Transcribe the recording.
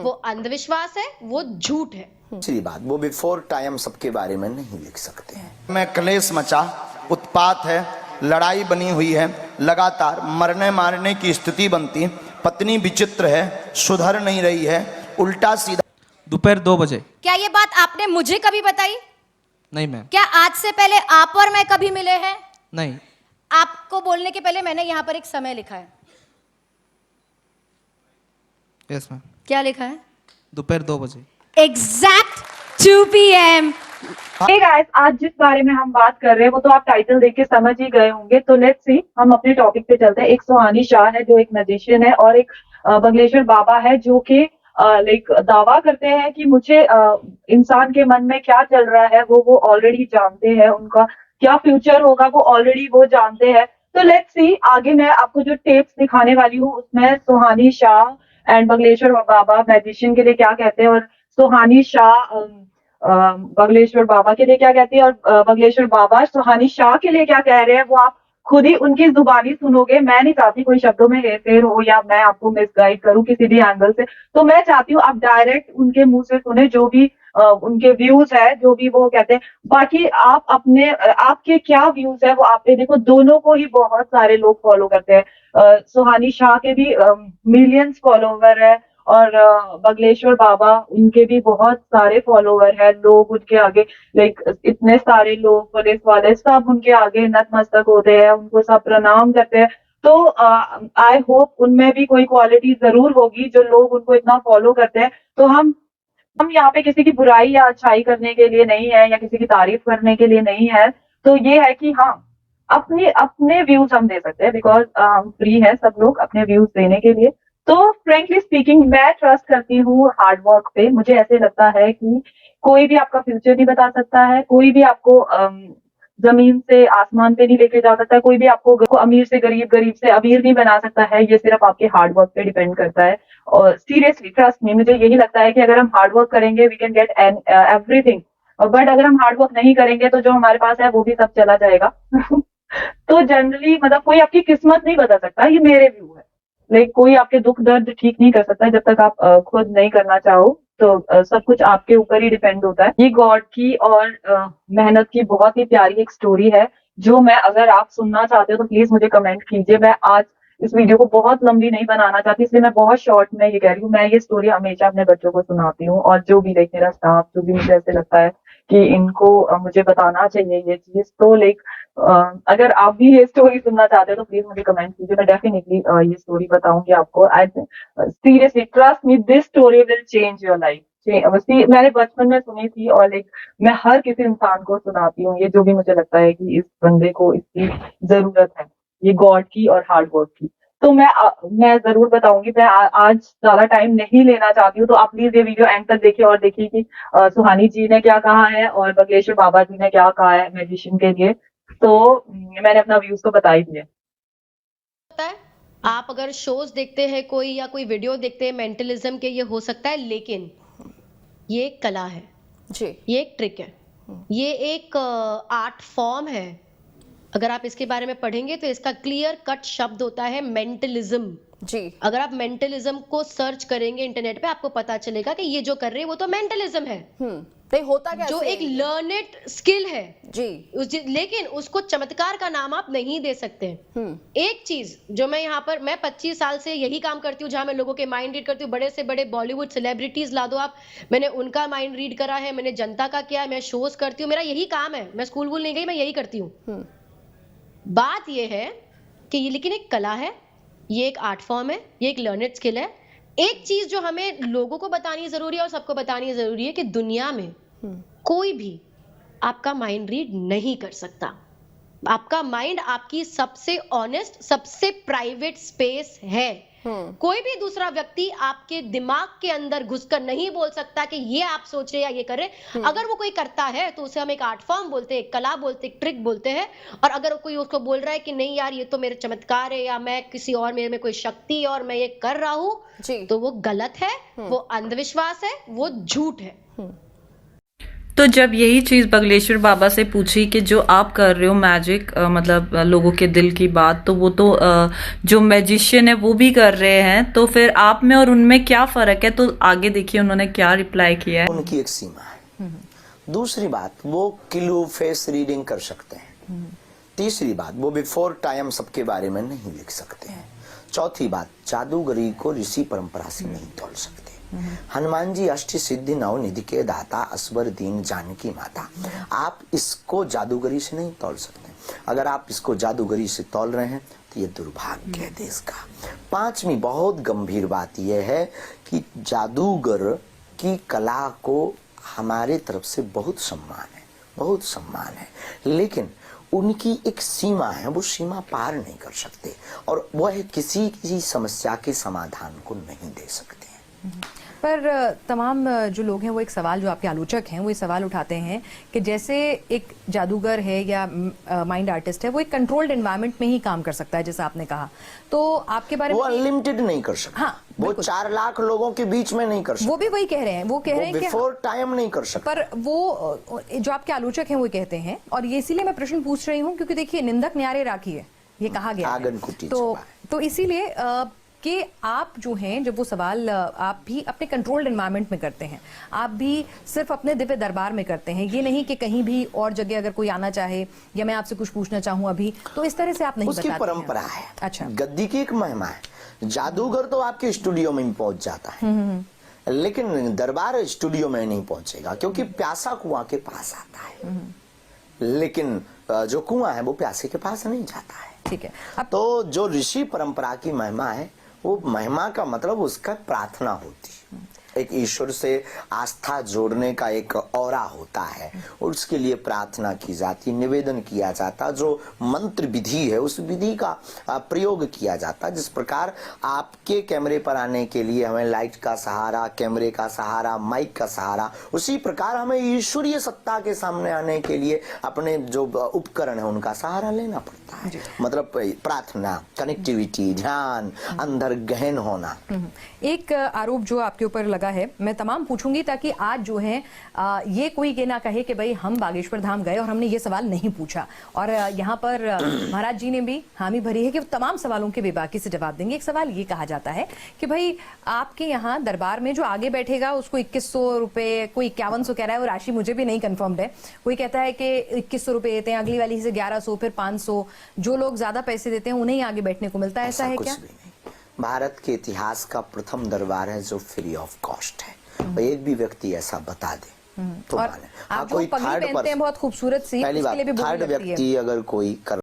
वो अंधविश्वास है, वो झूठ है। दूसरी बात, वो बिफोर टाइम सबके बारे में नहीं लिख सकते हैं। में क्लेश मचा, उत्पात है, लड़ाई बनी हुई है, लगातार मरने मारने की स्थिति बनती, पत्नी विचित्र है, सुधर नहीं रही है, उल्टा सीधा। दोपहर 2 बजे। क्या ये बात आपने मुझे कभी बताई? नहीं मैम। क्या आज से पहले आप और मैं कभी मिले हैं? नहीं। आपको बोलने के पहले मैंने यहाँ पर एक समय लिखा है। Yes ma'am. क्या लिखा है? दोपहर 2 बजे। Exact 2 PM। Hey guys, आज जिस बारे में हम बात कर रहे हैं वो तो आप टाइटल देख के समझ ही गए होंगे। तो लेट्स सी, हम अपने टॉपिक पे चलते हैं। एक सुहानी शाह है जो एक मैजिशियन है, और एक बगलेश्वर बाबा है जो कि लाइक दावा करते हैं कि मुझे इंसान के मन में क्या चल रहा है वो ऑलरेडी जानते हैं, उनका क्या फ्यूचर होगा वो ऑलरेडी वो जानते हैं। तो लेट्स सी, आगे मैं आपको जो टेप्स दिखाने वाली हूँ उसमें सुहानी शाह एंड बगलेश्वर बाबा मैजिशियन के लिए क्या कहते हैं, और सुहानी शाह बगलेश्वर बाबा के लिए क्या कहती है, और बगलेश्वर बाबा सुहानी शाह के लिए क्या कह रहे हैं, वो आप खुद ही उनकी जुबानी सुनोगे। मैं नहीं चाहती कोई शब्दों में हेरफेर हो या मैं आपको मिसगाइड करूं किसी भी एंगल से। तो मैं चाहती हूँ आप डायरेक्ट उनके मुंह से सुने जो भी उनके व्यूज है, जो भी वो कहते हैं। बाकी आप अपने आपके क्या व्यूज है वो आप पे देखो। दोनों को ही बहुत सारे लोग फॉलो करते हैं। सुहानी शाह के भी मिलियंस फॉलोवर है, और बगलेश्वर बाबा उनके भी बहुत सारे फॉलोवर हैं। लोग उनके आगे लाइक इतने सारे लोग, पुलिस वाले सब उनके आगे नतमस्तक होते हैं, उनको सब प्रणाम करते हैं। तो आई होप उनमें भी कोई क्वालिटी जरूर होगी जो लोग उनको इतना फॉलो करते हैं। तो हम यहाँ पे किसी की बुराई या अच्छाई करने के लिए नहीं है या किसी की तारीफ करने के लिए नहीं है। तो ये है कि हाँ, अपने व्यूज हम दे सकते हैं, बिकॉज फ्री है सब लोग अपने व्यूज देने के लिए। तो फ्रेंकली स्पीकिंग मैं ट्रस्ट करती हूँ हार्ड वर्क पे। मुझे ऐसे लगता है कि कोई भी आपका फ्यूचर नहीं बता सकता है, कोई भी आपको जमीन से आसमान पे नहीं लेके जा सकता है, कोई भी आपको अमीर से गरीब, गरीब से अमीर नहीं बना सकता है। ये सिर्फ आपके हार्ड वर्क पे डिपेंड करता है। और सीरियसली ट्रस्ट मी, मुझे यही लगता है कि अगर हम हार्ड वर्क करेंगे we can get everything, but अगर हम हार्ड वर्क नहीं करेंगे तो जो हमारे पास है वो भी सब चला जाएगा। तो जनरली मतलब कोई आपकी किस्मत नहीं बता सकता, ये मेरे व्यू है। लाइक कोई आपके दुख दर्द ठीक नहीं कर सकता जब तक आप खुद नहीं करना चाहो। तो सब कुछ आपके ऊपर ही डिपेंड होता है। ये गॉड की और मेहनत की बहुत ही प्यारी एक स्टोरी है जो मैं, अगर आप सुनना चाहते हो तो प्लीज मुझे कमेंट कीजिए। मैं आज इस वीडियो को बहुत लंबी नहीं बनाना चाहती, इसलिए मैं बहुत शॉर्ट में ये कह रही हूँ। मैं ये स्टोरी हमेशा अपने बच्चों को सुनाती हूँ, और जो भी लाइक मेरा स्टाफ, जो भी मुझे ऐसे लगता है कि इनको मुझे बताना चाहिए ये चीज। तो लाइक अगर आप भी ये स्टोरी सुनना चाहते हो तो प्लीज मुझे कमेंट कीजिए, मैं डेफिनेटली ये स्टोरी बताऊंगी आपको। I seriously trust me, this story will change your life. मैंने बचपन में सुनी थी, और लाइक मैं हर किसी इंसान को सुनाती हूँ ये, जो भी मुझे लगता है कि इस बंदे को इसकी जरूरत है, ये गॉड की और हार्ड वर्क की। तो मैं जरूर बताऊंगी। मैं आज ज्यादा टाइम नहीं लेना चाहती हूँ, तो आप प्लीज ये वीडियो एंड तक देखिए और देखिए कि सुहानी जी ने क्या कहा है और बगलेश्वर बाबा जी ने क्या कहा है मैजिशियन के लिए। तो मैंने अपना व्यूज तो बता ही दिया। आप अगर शोज देखते हैं कोई या कोई वीडियो देखते हैं मेंटलिज्म के, ये हो सकता है, लेकिन ये एक कला है जी, ये एक ट्रिक है, ये एक आर्ट फॉर्म है। अगर आप इसके बारे में पढ़ेंगे तो इसका क्लियर कट शब्द होता है मेंटलिज्म जी। अगर आप मेंटलिज्म को सर्च करेंगे इंटरनेट पे आपको पता चलेगा कि ये जो कर रहे हैं वो तो मेंटलिज्म है। नहीं होता कैसे जो एक है ये? लर्नेड स्किल है जी। लेकिन उसको चमत्कार का नाम आप नहीं दे सकते। एक चीज जो मैं यहाँ पर, मैं 25 साल से यही काम करती हूँ जहां मैं लोगों के माइंड रीड करती हूँ। बड़े से बड़े बॉलीवुड सेलिब्रिटीज ला दो आप, मैंने उनका माइंड रीड करा है, मैंने जनता का किया है, मैं शोज करती हूँ, मेरा यही काम है। मैं स्कूल वूल नहीं गई, मैं यही करती हूँ। बात ये है कि ये लेकिन एक कला है, ये एक आर्ट फॉर्म है, ये एक लर्नेड स्किल है। एक चीज जो हमें लोगों को बतानी जरूरी है और सबको बतानी जरूरी है कि दुनिया में कोई भी आपका माइंड रीड नहीं कर सकता। आपका माइंड आपकी सबसे ऑनेस्ट, सबसे प्राइवेट स्पेस है। कोई भी दूसरा व्यक्ति आपके दिमाग के अंदर घुसकर नहीं बोल सकता कि ये आप सोच रहे या ये कर रहे। अगर वो कोई करता है तो उसे हम एक आर्ट फॉर्म बोलते हैं, एक कला बोलते हैं, एक ट्रिक बोलते हैं। और अगर कोई उसको बोल रहा है कि नहीं यार ये तो मेरे चमत्कार है या मैं किसी और, मेरे में कोई शक्ति और मैं ये कर रहा हूं, तो वो गलत है, वो अंधविश्वास है, वो झूठ है। तो जब यही चीज बगलेश्वर बाबा से पूछी कि जो आप कर रहे हो मैजिक, मतलब लोगों के दिल की बात, तो वो तो जो मैजिशियन है वो भी कर रहे हैं, तो फिर आप में और उनमें क्या फर्क है? तो आगे देखिए उन्होंने क्या रिप्लाई किया है। उनकी एक सीमा है। दूसरी बात, वो किलो फेस रीडिंग कर सकते हैं। तीसरी बात, वो बिफोर टाइम सबके बारे में नहीं लिख सकते हैं। चौथी बात, जादूगरी को ऋषि परंपरा से नहीं तोल सकते। हनुमान जी अष्ट सिद्धि नव निधि के दाता, असवर दीन जानकी माता। आप इसको जादूगरी से नहीं तोल सकते। अगर आप इसको जादूगरी से तोल रहे हैं तो ये दुर्भाग्य है देश का। पांचवी बहुत गंभीर बात यह है कि जादूगर की कला को हमारे तरफ से बहुत सम्मान है, बहुत सम्मान है, लेकिन उनकी एक सीमा है, वो सीमा पार नहीं कर सकते और वह किसी समस्या के समाधान को नहीं दे सकते हैं। पर तमाम जो लोग हैं वो एक सवाल, जो आपके आलोचक हैं वो ये सवाल उठाते हैं कि जैसे एक जादूगर है या माइंड आर्टिस्ट है, वो एक कंट्रोल्ड एनवायरनमेंट में ही काम कर सकता है, जैसा आपने कहा, तो आपके बारे में वो अनलिमिटेड नहीं कर सकता। हाँ, वो 4 लाख लोगों के बीच में नहीं कर सकता। वो भी वही कह रहे हैं, वो कह रहे हैं कि बिफोर टाइम नहीं कर सकता। पर वो जो आपके आलोचक हैं वो कहते हैं, और ये इसीलिए मैं प्रश्न पूछ रही हूँ क्योंकि देखिए निंदक न्यारे राखी है, ये कहा गया आंगन है। कुटी तो इसीलिए कि आप जो हैं, जब वो सवाल आप भी अपने कंट्रोल्ड एनवायरनमेंट में करते हैं, आप भी सिर्फ अपने दिव्य दरबार में करते हैं, ये नहीं कि कहीं भी और जगह अगर कोई आना चाहे या मैं आपसे कुछ पूछना चाहूँ अभी, तो इस तरह से आप नहीं उसकी बताते हैं। परंपरा है। अच्छा, गद्दी की एक महिमा है। जादूगर तो आपके स्टूडियो में पहुंच जाता है, लेकिन दरबार स्टूडियो में नहीं पहुंचेगा, क्योंकि प्यासा कुआं के पास आता है, लेकिन जो कुआं है वो प्यासे के पास नहीं जाता है। ठीक है। अब तो जो ऋषि परंपरा की महिमा है, वो महिमा का मतलब उसका प्रार्थना होती है, एक ईश्वर से आस्था जोड़ने का एक औरा होता है, उसके लिए प्रार्थना की जाती, निवेदन किया जाता, जो मंत्र विधि है उस विधि का प्रयोग किया जाता। जिस प्रकार आपके कैमरे पर आने के लिए हमें लाइट का सहारा, कैमरे का सहारा, माइक का सहारा, उसी प्रकार हमें ईश्वरीय सत्ता के सामने आने के लिए अपने जो उपकरण है उनका सहारा लेना पड़ता है। मतलब प्रार्थना, कनेक्टिविटी, ध्यान, अंदर गहन होना। एक आरोप जो आपके ऊपर लगा है, मैं तमाम पूछूंगी ताकि आज जो है ये कोई ये ना कहे कि भाई हम बागेश्वर धाम गए और हमने ये सवाल नहीं पूछा, और यहाँ पर महाराज जी ने भी हामी भरी है कि वो तमाम सवालों के बेबाकी से जवाब देंगे। एक सवाल ये कहा जाता है कि भाई आपके यहाँ दरबार में जो आगे बैठेगा उसको 2100 रुपये, कोई 5100 कह रहा है, वो राशि मुझे भी नहीं कन्फर्म्ड है, कोई कहता है कि 2100 रुपये देते हैं, अगली वाली से 1100, फिर 500, जो लोग ज्यादा पैसे देते हैं उन्हें आगे बैठने को मिलता है, ऐसा है क्या? भारत के इतिहास का प्रथम दरबार है जो फ्री ऑफ कॉस्ट है, और एक भी व्यक्ति ऐसा बता दे तो और माने। आप जो कोई पगड़ी थर्ड पहनते हैं बहुत खूबसूरत सी, पहली उसके लिए भी बात, बोली थर्ड जाती है। व्यक्ति अगर कोई कर